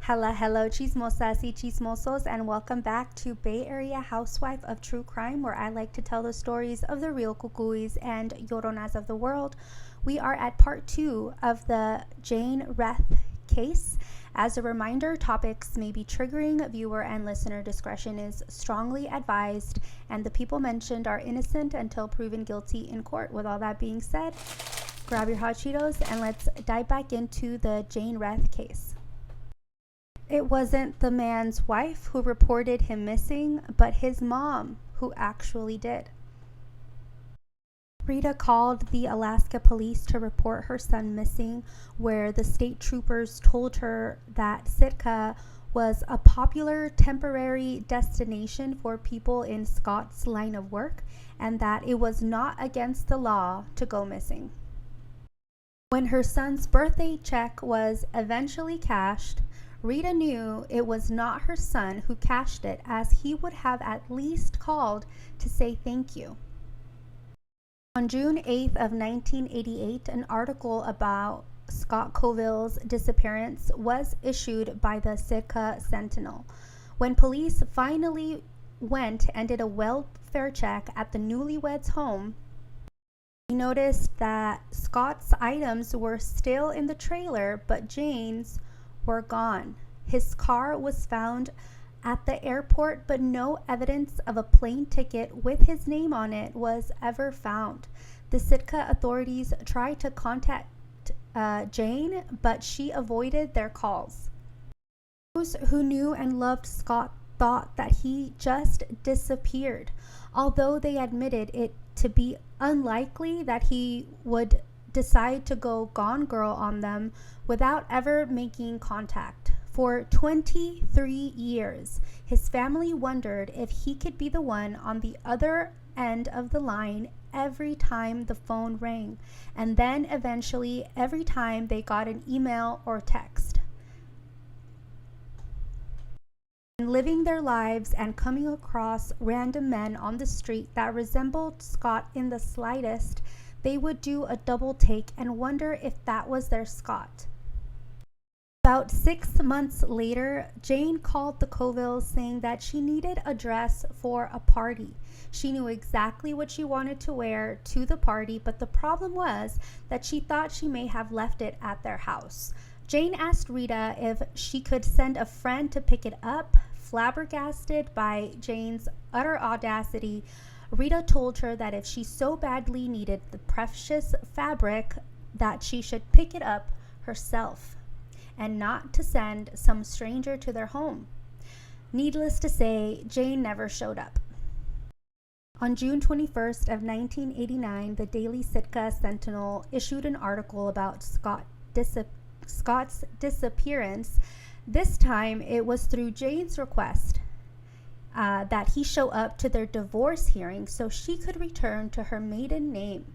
Hello, chismosas y chismosos, and welcome back to Bay Area Housewife of True Crime, where I like to tell the stories of the real cucuys and lloronas of the world. We are at part 2 of the Jane Reth case. As a reminder, topics may be triggering. Viewer and listener discretion is strongly advised, and the people mentioned are innocent until proven guilty in court. With all that being said, grab your hot Cheetos and let's dive back into the Jane Reth case. It wasn't the man's wife who reported him missing, but his mom who actually did. Rita called the Alaska police to report her son missing, where the state troopers told her that Sitka was a popular temporary destination for people in Scott's line of work and that it was not against the law to go missing. When her son's birthday check was eventually cashed, Rita knew it was not her son who cashed it, as he would have at least called to say thank you. On June 8th of 1988, an article about Scott Colville's disappearance was issued by the Sitka Sentinel. When police finally went and did a welfare check at the newlyweds' home, they noticed that Scott's items were still in the trailer, but Jane's were gone. His car was found at the airport, but no evidence of a plane ticket with his name on it was ever found. The Sitka authorities tried to contact Jane, but she avoided their calls. Those who knew and loved Scott thought that he just disappeared, although they admitted it to be unlikely that he would decide to go gone girl on them without ever making contact. For 23 years, his family wondered if he could be the one on the other end of the line every time the phone rang, and then eventually every time they got an email or text. Living their lives and coming across random men on the street that resembled Scott in the slightest, they would do a double take and wonder if that was their Scott. About 6 months later, Jane called the Colvilles saying that she needed a dress for a party. She knew exactly what she wanted to wear to the party, but the problem was that she thought she may have left it at their house. Jane asked Rita if she could send a friend to pick it up. Flabbergasted by Jane's utter audacity, Rita told her that if she so badly needed the precious fabric, that she should pick it up herself and not to send some stranger to their home. Needless to say, Jane never showed up. On June 21st of 1989, the Daily Sitka Sentinel issued an article about Scott's disappearance. This time, it was through Jane's request that he show up to their divorce hearing so she could return to her maiden name.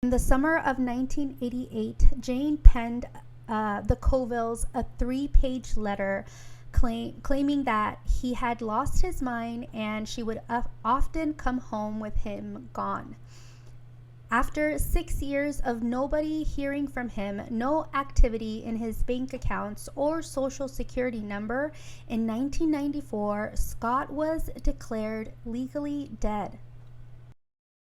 In the summer of 1988, Jane penned the Colvilles a 3-page letter claiming that he had lost his mind and she would often come home with him gone. After 6 years of nobody hearing from him, no activity in his bank accounts or social security number, in 1994, Scott was declared legally dead.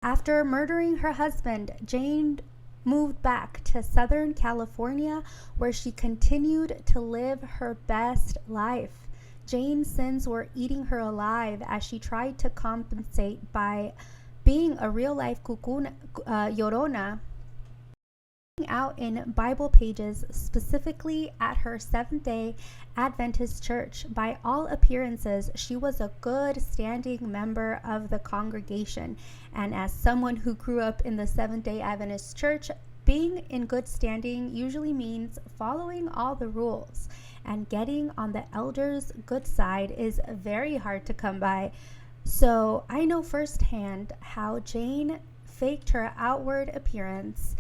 After murdering her husband, Jane moved back to Southern California, where she continued to live her best life. Jane's sins were eating her alive as she tried to compensate by being a real-life llorona, out in Bible pages, specifically at her Seventh-day Adventist church. By all appearances, she was a good standing member of the congregation, and as someone who grew up in the Seventh-day Adventist church, being in good standing usually means following all the rules, and getting on the elders' good side is very hard to come by. So I know firsthand how Jane faked her outward appearance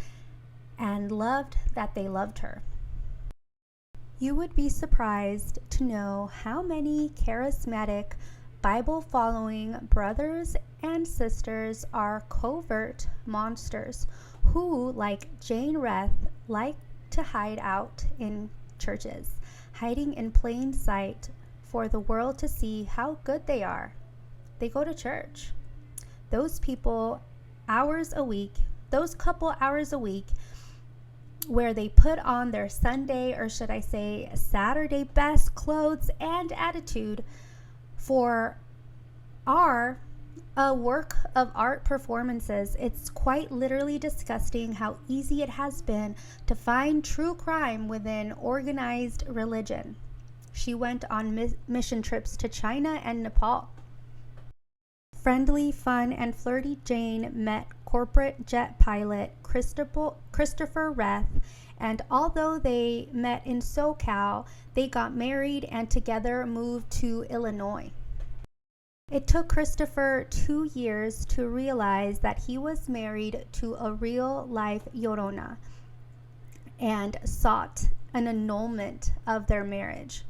and loved that they loved her. You would be surprised to know how many charismatic, Bible-following brothers and sisters are covert monsters who, like Jane Reth, like to hide out in churches, hiding in plain sight for the world to see how good they are. They go to church. Those people, those couple hours a week, where they put on their Sunday, or should I say Saturday best clothes and attitude for a work of art performances. It's quite literally disgusting how easy it has been to find true crime within organized religion. She went on mission trips to China and Nepal. Friendly, fun, and flirty Jane met corporate jet pilot Christopher Reth, and although they met in SoCal, they got married and together moved to Illinois. It took Christopher 2 years to realize that he was married to a real-life Llorona and sought an annulment of their marriage.